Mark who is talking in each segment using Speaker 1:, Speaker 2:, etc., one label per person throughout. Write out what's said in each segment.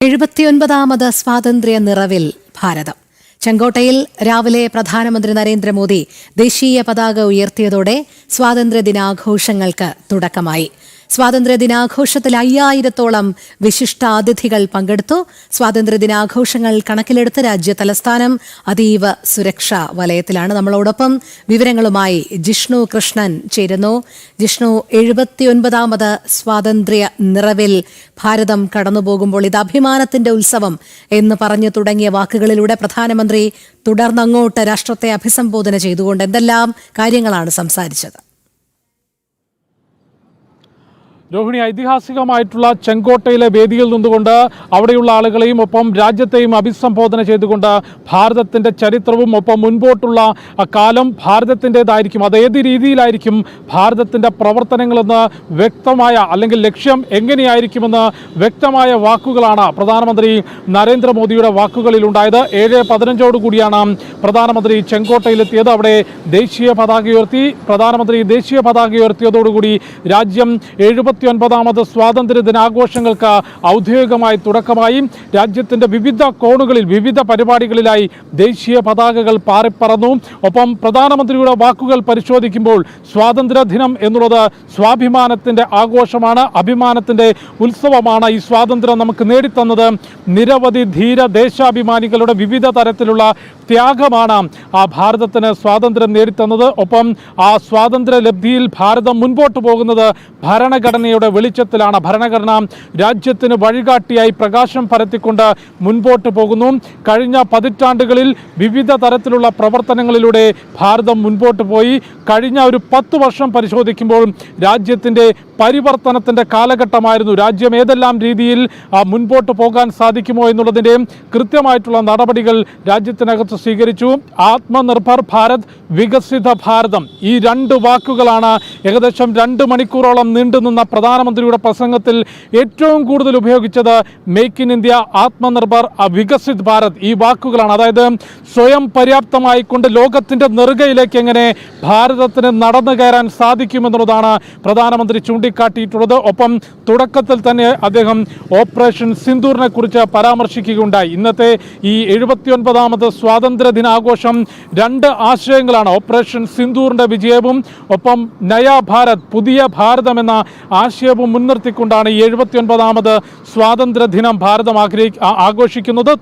Speaker 1: 79ാമത് സ്വാതന്ത്ര്യ നിറവിൽ ഭാരതം. ചെങ്കോട്ടയിൽ രാവിലെ പ്രധാനമന്ത്രി നരേന്ദ്രമോദി ദേശീയ പതാക ഉയർത്തിയതോടെ സ്വാതന്ത്ര്യദിനാഘോഷങ്ങൾക്ക് തുടക്കമായി. സ്വാതന്ത്ര്യദിനാഘോഷത്തിൽ 5000-ഓളം വിശിഷ്ടാതിഥികൾ പങ്കെടുത്തു. സ്വാതന്ത്ര്യദിനാഘോഷങ്ങൾ കണക്കിലെടുത്ത് രാജ്യ തലസ്ഥാനം അതീവ സുരക്ഷാ വലയത്തിലാണ്. നമ്മളോടൊപ്പം വിവരങ്ങളുമായി ജിഷ്ണു കൃഷ്ണൻ ചേരുന്നു. ജിഷ്ണു, 79ാമത് സ്വാതന്ത്ര്യ നിറവിൽ ഭാരതം കടന്നുപോകുമ്പോൾ ഇത് അഭിമാനത്തിന്റെ ഉത്സവം എന്ന് പറഞ്ഞു തുടങ്ങിയ വാക്കുകളിലൂടെ പ്രധാനമന്ത്രി തുടർന്നങ്ങോട്ട് രാഷ്ട്രത്തെ അഭിസംബോധന ചെയ്തുകൊണ്ട് എന്തെല്ലാം കാര്യങ്ങളാണ് സംസാരിച്ചത്?
Speaker 2: രോഹിണി, ഐതിഹാസികമായിട്ടുള്ള ചെങ്കോട്ടയിലെ വേദിയിൽ നിന്നുകൊണ്ട് അവിടെയുള്ള ആളുകളെയും ഒപ്പം രാജ്യത്തെയും അഭിസംബോധന ചെയ്തുകൊണ്ട് ഭാരതത്തിൻ്റെ ചരിത്രവും ഒപ്പം മുൻപോട്ടുള്ള കാലം ഭാരതത്തിൻ്റെതായിരിക്കും, അതേത് രീതിയിലായിരിക്കും ഭാരതത്തിൻ്റെ പ്രവർത്തനങ്ങളെന്ന് വ്യക്തമായ, അല്ലെങ്കിൽ ലക്ഷ്യം എങ്ങനെയായിരിക്കുമെന്ന് വ്യക്തമായ വാക്കുകളാണ് പ്രധാനമന്ത്രി നരേന്ദ്രമോദിയുടെ വാക്കുകളിലുണ്ടായത്. 7:15 കൂടിയാണ് പ്രധാനമന്ത്രി ചെങ്കോട്ടയിലെത്തിയത്. അവിടെ ദേശീയ പതാക ഉയർത്തി. പ്രധാനമന്ത്രി ദേശീയ പതാക ഉയർത്തിയതോടുകൂടി രാജ്യം 79ാമത് സ്വാതന്ത്ര്യ ദിനാഘോഷങ്ങൾക്ക് ഔദ്യോഗികമായി തുടക്കമായി. രാജ്യത്തിൻ്റെ വിവിധ കോണുകളിൽ വിവിധ പരിപാടികളിലായി ദേശീയ പതാകകൾ പാറിപ്പറന്നു. ഒപ്പം പ്രധാനമന്ത്രിയുടെ വാക്കുകൾ പരിശോധിക്കുമ്പോൾ സ്വാതന്ത്ര്യ ദിനം എന്നുള്ളത് സ്വാഭിമാനത്തിൻ്റെ ആഘോഷമാണ്, അഭിമാനത്തിൻ്റെ ഉത്സവമാണ്. ഈ സ്വാതന്ത്ര്യം നമുക്ക് നേടിത്തന്നത് നിരവധി ധീര ദേശാഭിമാനികളുടെ വിവിധ തരത്തിലുള്ള ത്യാഗമാണ് ആ ഭാരതത്തിന് സ്വാതന്ത്ര്യം നേടിത്തന്നത്. ഒപ്പം ആ സ്വാതന്ത്ര്യ ലബ്ധിയിൽ ഭാരതം മുൻപോട്ട് പോകുന്നത് ഭരണഘടനയുടെ വെളിച്ചത്തിലാണ്. ഭരണഘടന രാജ്യത്തിന് വഴികാട്ടിയായി പ്രകാശം പരത്തിക്കൊണ്ട് മുൻപോട്ട് പോകുന്നു. കഴിഞ്ഞ പതിറ്റാണ്ടുകളിൽ വിവിധ തരത്തിലുള്ള പ്രവർത്തനങ്ങളിലൂടെ ഭാരതം മുൻപോട്ട് പോയി. കഴിഞ്ഞ ഒരു 10 വർഷം പരിശോധിക്കുമ്പോൾ രാജ്യത്തിൻ്റെ പരിവർത്തനത്തിൻ്റെ കാലഘട്ടമായിരുന്നു. രാജ്യം ഏതെല്ലാം രീതിയിൽ മുൻപോട്ട് പോകാൻ സാധിക്കുമോ എന്നുള്ളതിൻ്റെ കൃത്യമായിട്ടുള്ള നടപടികൾ രാജ്യത്തിനകത്ത് സ്വീകരിച്ചു. ആത്മനിർഭർ ഭാരത്, വികസിത ഭാരതം, ഈ 2 വാക്കുകളാണ് ഏകദേശം 2 മണിക്കൂറോളം നീണ്ടുനിന്ന പ്രധാനമന്ത്രിയുടെ പ്രസംഗത്തിൽ ഏറ്റവും കൂടുതൽ ഉപയോഗിച്ചത്. Make in India, Atmanirbhar, Viksit Bharat, ഈ വാക്കുകളാണ്. അതായത് സ്വയം പര്യാപ്തമായിക്കൊണ്ട് ലോകത്തിൻ്റെ നെറുകയിലേക്ക് എങ്ങനെ ഭാരതത്തിന് നടന്നു കയറാൻ സാധിക്കുമെന്നുള്ളതാണ് പ്രധാനമന്ത്രി ചൂണ്ടിക്കാട്ടിയിട്ടുള്ളത്. ഒപ്പം തുടക്കത്തിൽ തന്നെ അദ്ദേഹം ഓപ്പറേഷൻ സിന്ദൂറിനെ കുറിച്ച് പരാമർശിക്കുകയുണ്ടായി. ഇന്നത്തെ ഈ 79ാമത് സ്വാതന്ത്ര്യ ദിനാഘോഷം 2 ആശയങ്ങളാണ്. ഓപ്പറേഷൻ സിന്ദൂറിൻ്റെ വിജയവും ഒപ്പം നയാ ഭാരത്, പുതിയ ഭാരതം എന്ന ആശയവും മുൻനിർത്തിക്കൊണ്ടാണ് ഈ 79ാമത് സ്വാതന്ത്ര്യ ദിനം ഭാരതം ആഘോഷിക്കുന്നത്.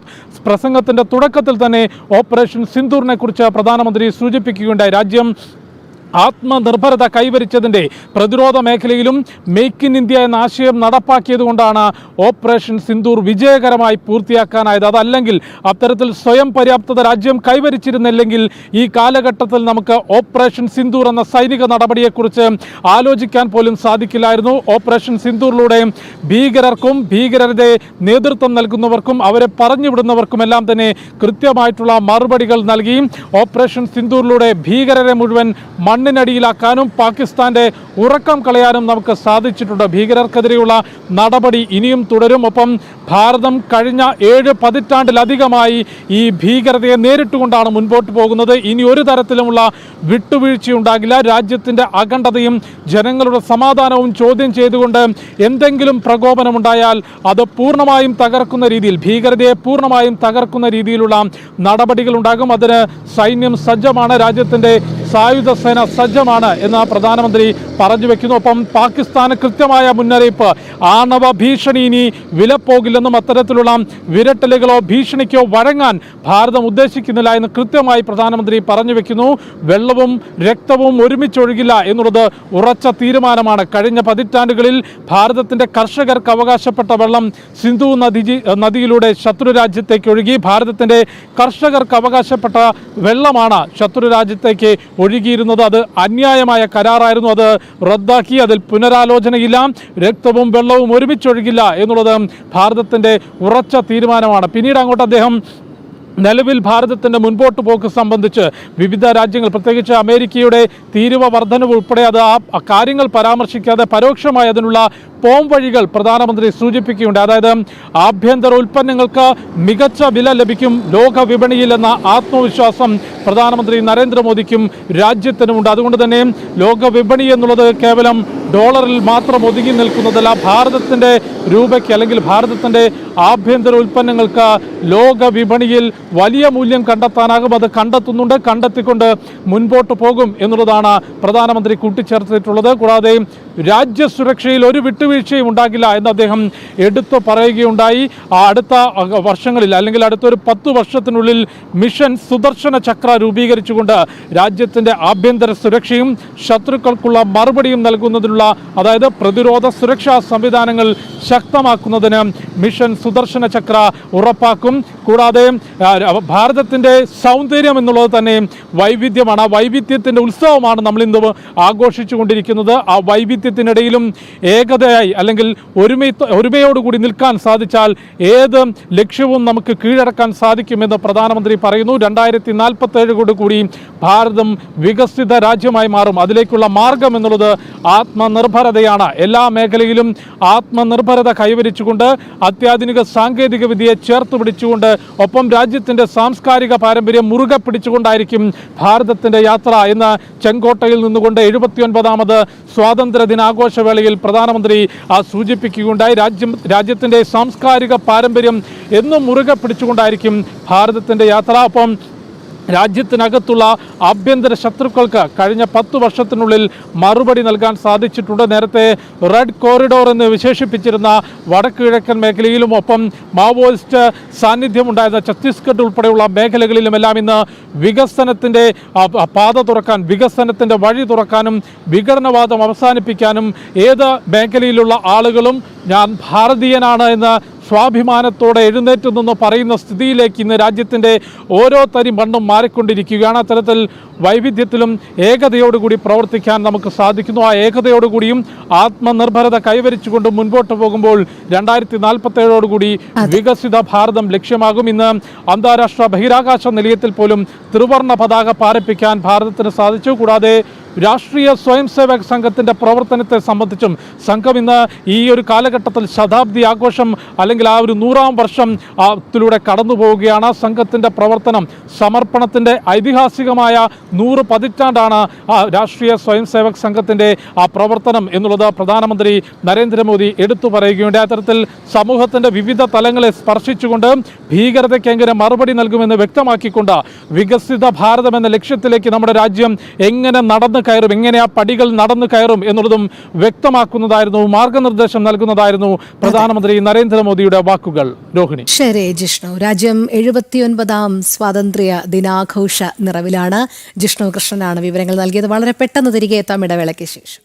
Speaker 2: പ്രസംഗത്തിൻ്റെ തുടക്കത്തിൽ തന്നെ ഓപ്പറേഷൻ സിന്ദൂറിനെ കുറിച്ച് പ്രധാനമന്ത്രി സൂചിപ്പിക്കുകയുണ്ടായി. രാജ്യം ആത്മനിർഭരത കൈവരിച്ചതിൻ്റെ പ്രതിരോധ മേഖലയിലും മേക്ക് ഇൻ ഇന്ത്യ എന്ന ആശയം നടപ്പാക്കിയതുകൊണ്ടാണ് ഓപ്പറേഷൻ സിന്ദൂർ വിജയകരമായി പൂർത്തിയാക്കാനായത്. അതല്ലെങ്കിൽ അത്തരത്തിൽ സ്വയം പര്യാപ്തത രാജ്യം കൈവരിച്ചിരുന്നില്ലെങ്കിൽ ഈ കാലഘട്ടത്തിൽ നമുക്ക് ഓപ്പറേഷൻ സിന്ദൂർ എന്ന സൈനിക നടപടിയെക്കുറിച്ച് ആലോചിക്കാൻ പോലും സാധിക്കില്ലായിരുന്നു. ഓപ്പറേഷൻ സിന്ദൂറിലൂടെ ഭീകരർക്കും ഭീകരരുടെ നേതൃത്വം നൽകുന്നവർക്കും അവരെ പറഞ്ഞുവിടുന്നവർക്കുമെല്ലാം തന്നെ കൃത്യമായിട്ടുള്ള മറുപടികൾ നൽകി. ഓപ്പറേഷൻ സിന്ദൂറിലൂടെ ഭീകരരെ മുഴുവൻ മണ്ണിനടിയിലാക്കാനും പാകിസ്ഥാന്റെ ഉറക്കം കളയാനും നമുക്ക് സാധിച്ചിട്ടുണ്ട്. ഭീകരർക്കെതിരെയുള്ള നടപടി ഇനിയും തുടരും. ഒപ്പം ഭാരതം കഴിഞ്ഞ 7 പതിറ്റാണ്ടിലധികമായി ഈ ഭീകരതയെ നേരിട്ടുകൊണ്ടാണ് മുൻപോട്ട് പോകുന്നത്. ഇനി ഒരു തരത്തിലുമുള്ള വിട്ടുവീഴ്ചയുണ്ടാകില്ല. രാജ്യത്തിൻ്റെ അഖണ്ഡതയും ജനങ്ങളുടെ സമാധാനവും ചോദ്യം ചെയ്തുകൊണ്ട് എന്തെങ്കിലും പ്രകോപനമുണ്ടായാൽ അത് പൂർണ്ണമായും തകർക്കുന്ന രീതിയിൽ, ഭീകരതയെ പൂർണ്ണമായും തകർക്കുന്ന രീതിയിലുള്ള നടപടികൾ ഉണ്ടാകും. അതിന് സൈന്യം സജ്ജമാണ്, രാജ്യത്തിൻ്റെ സായുധ സേന സജ്ജമാണ് എന്ന് പ്രധാനമന്ത്രി പറഞ്ഞു വെക്കുന്നു. ഒപ്പം പാകിസ്ഥാന് കൃത്യമായ മുന്നറിയിപ്പ്, ആണവ ഭീഷണി ഇനി വിലപ്പോകില്ലെന്നും അത്തരത്തിലുള്ള വിരട്ടലുകളോ ഭീഷണിക്കോ വഴങ്ങാൻ ഭാരതം ഉദ്ദേശിക്കുന്നില്ല എന്ന് കൃത്യമായി പ്രധാനമന്ത്രി പറഞ്ഞു വെക്കുന്നു. വെള്ളവും രക്തവും ഒരുമിച്ചൊഴുകില്ല എന്നുള്ളത് ഉറച്ച തീരുമാനമാണ്. കഴിഞ്ഞ പതിറ്റാണ്ടുകളിൽ ഭാരതത്തിൻ്റെ കർഷകർക്ക് അവകാശപ്പെട്ട വെള്ളം സിന്ധു നദിയിലൂടെ ശത്രു രാജ്യത്തേക്ക് ഒഴുകി. ഭാരതത്തിൻ്റെ കർഷകർക്ക് അവകാശപ്പെട്ട വെള്ളമാണ് ശത്രു രാജ്യത്തേക്ക് ഒഴുകിയിരുന്നത്. അത് അന്യായമായ കരാറായിരുന്നു. അത് റദ്ദാക്കി. അതിൽ പുനരാലോചനയില്ല. രക്തവും വെള്ളവും ഒരുമിച്ചൊഴുകില്ല എന്നുള്ളത് ഭാരതത്തിൻ്റെ ഉറച്ച തീരുമാനമാണ്. പിന്നീട് അങ്ങോട്ട് അദ്ദേഹം നിലവിൽ ഭാരതത്തിൻ്റെ മുൻപോട്ട് പോക്ക് സംബന്ധിച്ച് വിവിധ രാജ്യങ്ങൾ, പ്രത്യേകിച്ച് അമേരിക്കയുടെ തീരുവ വർധനവ് ഉൾപ്പെടെ അത് ആ കാര്യങ്ങൾ പരാമർശിക്കാതെ പരോക്ഷമായി അതിനുള്ള പോംവഴികൾ പ്രധാനമന്ത്രി സൂചിപ്പിക്കുകയുണ്ട്. അതായത് ആഭ്യന്തര ഉൽപ്പന്നങ്ങൾക്ക് മികച്ച വില ലഭിക്കും ലോക വിപണിയിൽ എന്ന ആത്മവിശ്വാസം പ്രധാനമന്ത്രി നരേന്ദ്രമോദിക്കും രാജ്യത്തിനുമുണ്ട്. അതുകൊണ്ട് തന്നെ ലോക വിപണി എന്നുള്ളത് കേവലം ഡോളറിൽ മാത്രം ഒതുങ്ങി നിൽക്കുന്നതല്ല. ഭാരതത്തിൻ്റെ രൂപയ്ക്ക് അല്ലെങ്കിൽ ഭാരതത്തിൻ്റെ ആഭ്യന്തര ഉൽപ്പന്നങ്ങൾക്ക് ലോക വിപണിയിൽ വലിയ മൂല്യം കണ്ടെത്താനാകും. അത് കണ്ടെത്തുന്നുണ്ട്, കണ്ടെത്തിക്കൊണ്ട് മുൻപോട്ട് പോകും എന്നുള്ളതാണ് പ്രധാനമന്ത്രി കൂട്ടിച്ചേർത്തിട്ടുള്ളത്. കൂടാതെ രാജ്യസുരക്ഷയിൽ ഒരു വിട്ടുവീഴ്ചയും ഉണ്ടാകില്ല എന്ന് അദ്ദേഹം എടുത്തു പറയുകയുണ്ടായി. അടുത്ത വർഷങ്ങളിൽ അല്ലെങ്കിൽ അടുത്തൊരു 10 വർഷത്തിനുള്ളിൽ മിഷൻ സുദർശന ചക്ര രൂപീകരിച്ചുകൊണ്ട് രാജ്യത്തിൻ്റെ ആഭ്യന്തര സുരക്ഷയും ശത്രുക്കൾക്കുള്ള മറുപടിയും നൽകുന്നതിനുള്ള അതായത് പ്രതിരോധ സുരക്ഷാ സംവിധാനങ്ങൾ ശക്തമാക്കുന്നതിന് മിഷൻ സുദർശന ചക്ര ഉറപ്പാക്കും. കൂടാതെ ഭാരതത്തിൻ്റെ സൗന്ദര്യം എന്നുള്ളത് തന്നെ വൈവിധ്യമാണ്. ആ വൈവിധ്യത്തിൻ്റെ ഉത്സവമാണ് നമ്മൾ ഇന്ന് ആഘോഷിച്ചുകൊണ്ടിരിക്കുന്നത്. ആ വൈവിധ്യത്തിനിടയിലും ഏകതയായി അല്ലെങ്കിൽ ഒരുമയോടുകൂടി നിൽക്കാൻ സാധിച്ചാൽ ഏത് ലക്ഷ്യവും നമുക്ക് കീഴടക്കാൻ സാധിക്കുമെന്ന് പ്രധാനമന്ത്രി പറയുന്നു. 2047 കൂടി ഭാരതം വികസിത രാജ്യമായി മാറും. അതിലേക്കുള്ള മാർഗം എന്നുള്ളത് ആത്മനിർഭരതയാണ്. എല്ലാ മേഖലയിലും ആത്മനിർഭരത കൈവരിച്ചുകൊണ്ട് അത്യാധുനിക സാങ്കേതിക വിദ്യയെ ചേർത്ത് പിടിച്ചുകൊണ്ട് ഒപ്പം രാജ്യത്തിൻ്റെ സാംസ്കാരിക പാരമ്പര്യം മുറുകെ പിടിച്ചുകൊണ്ടായിരിക്കും ഭാരതത്തിൻ്റെ യാത്ര എന്ന് ചെങ്കോട്ടയിൽ നിന്നുകൊണ്ട് 79ാമത് സ്വാതന്ത്ര്യ ദിനാഘോഷവേളയിൽ പ്രധാനമന്ത്രി സൂചിപ്പിക്കുകയുണ്ടായി. രാജ്യത്തിൻ്റെ സാംസ്കാരിക പാരമ്പര്യം എന്നും മുറുകെ പിടിച്ചുകൊണ്ടായിരിക്കും ഭാരതത്തിൻ്റെ യാത്ര. ഒപ്പം രാജ്യത്തിനകത്തുള്ള ആഭ്യന്തര ശത്രുക്കൾക്ക് കഴിഞ്ഞ 10 വർഷത്തിനുള്ളിൽ മറുപടി നൽകാൻ സാധിച്ചിട്ടുണ്ട്. നേരത്തെ റെഡ് കോറിഡോർ എന്ന് വിശേഷിപ്പിച്ചിരുന്ന വടക്ക് കിഴക്കൻ മേഖലയിലും ഒപ്പം മാവോയിസ്റ്റ് സാന്നിധ്യമുണ്ടായിരുന്ന ഛത്തീസ്ഗഡ് ഉൾപ്പെടെയുള്ള മേഖലകളിലുമെല്ലാം ഇന്ന് വികസനത്തിൻ്റെ പാത തുറക്കാൻ, വികസനത്തിൻ്റെ വഴി തുറക്കാനും വിഘടനവാദം അവസാനിപ്പിക്കാനും ഏത് മേഖലയിലുള്ള ആളുകളും ഞാൻ ഭാരതീയനാണ് എന്ന് സ്വാഭിമാനത്തോടെ എഴുന്നേറ്റ് നിന്ന് പറയുന്ന സ്ഥിതിയിലേക്ക് ഇന്ന് രാജ്യത്തിൻ്റെ ഓരോ തരി മണ്ണും മാറിക്കൊണ്ടിരിക്കുകയാണ്. അത്തരത്തിൽ വൈവിധ്യത്തിലും ഏകതയോടുകൂടി പ്രവർത്തിക്കാൻ നമുക്ക് സാധിക്കുന്നു. ആ ഏകതയോടുകൂടിയും ആത്മനിർഭരത കൈവരിച്ചുകൊണ്ട് മുൻപോട്ട് പോകുമ്പോൾ 2047 വികസിത ഭാരതം ലക്ഷ്യമാകും. ഇന്ന് അന്താരാഷ്ട്ര ബഹിരാകാശ നിലയത്തിൽ പോലും ത്രിവർണ്ണ പതാക പാറിപ്പിക്കാൻ ഭാരതത്തിന് സാധിച്ചു. കൂടാതെ രാഷ്ട്രീയ സ്വയം സേവക സംഘത്തിൻ്റെ പ്രവർത്തനത്തെ സംബന്ധിച്ചും സംഘം ഇന്ന് ഈ ഒരു കാലഘട്ടത്തിൽ ശതാബ്ദി ആഘോഷം അല്ലെങ്കിൽ ആ ഒരു 100ാം വർഷത്തിലൂടെ കടന്നു പോവുകയാണ്. സംഘത്തിൻ്റെ പ്രവർത്തനം സമർപ്പണത്തിൻ്റെ ഐതിഹാസികമായ 100 പതിറ്റാണ്ടാണ് രാഷ്ട്രീയ സ്വയം സേവക സംഘത്തിൻ്റെ ആ പ്രവർത്തനം എന്നുള്ളത് പ്രധാനമന്ത്രി നരേന്ദ്രമോദി എടുത്തു പറയുകയുണ്ട്. അത്തരത്തിൽ സമൂഹത്തിൻ്റെ വിവിധ തലങ്ങളെ സ്പർശിച്ചുകൊണ്ട് ഭീകരതയ്ക്ക് എങ്ങനെ മറുപടി നൽകുമെന്ന് വ്യക്തമാക്കിക്കൊണ്ട് വികസിത ഭാരതം എന്ന ലക്ഷ്യത്തിലേക്ക് നമ്മുടെ രാജ്യം എങ്ങനെ നടന്നു കയറും, എങ്ങനെ ആ പടികൾ നടന്നു കയറും എന്നുള്ളതും വ്യക്തമാക്കുന്നതായിരുന്നു, മാർഗനിർദ്ദേശം നൽകുന്നതായിരുന്നു പ്രധാനമന്ത്രി നരേന്ദ്രമോദിയുടെ വാക്കുകൾ. രോഹിണി.
Speaker 1: ശരി ജിഷ്ണു. രാജ്യം 79ാം സ്വാതന്ത്ര്യ ദിനാഘോഷ നിറവിലാണ്. ജിഷ്ണു കൃഷ്ണനാണ് വിവരങ്ങൾ നൽകിയത്. വളരെ പെട്ടെന്ന് തിരികെ എത്താം ഇടവേളയ്ക്ക് ശേഷം.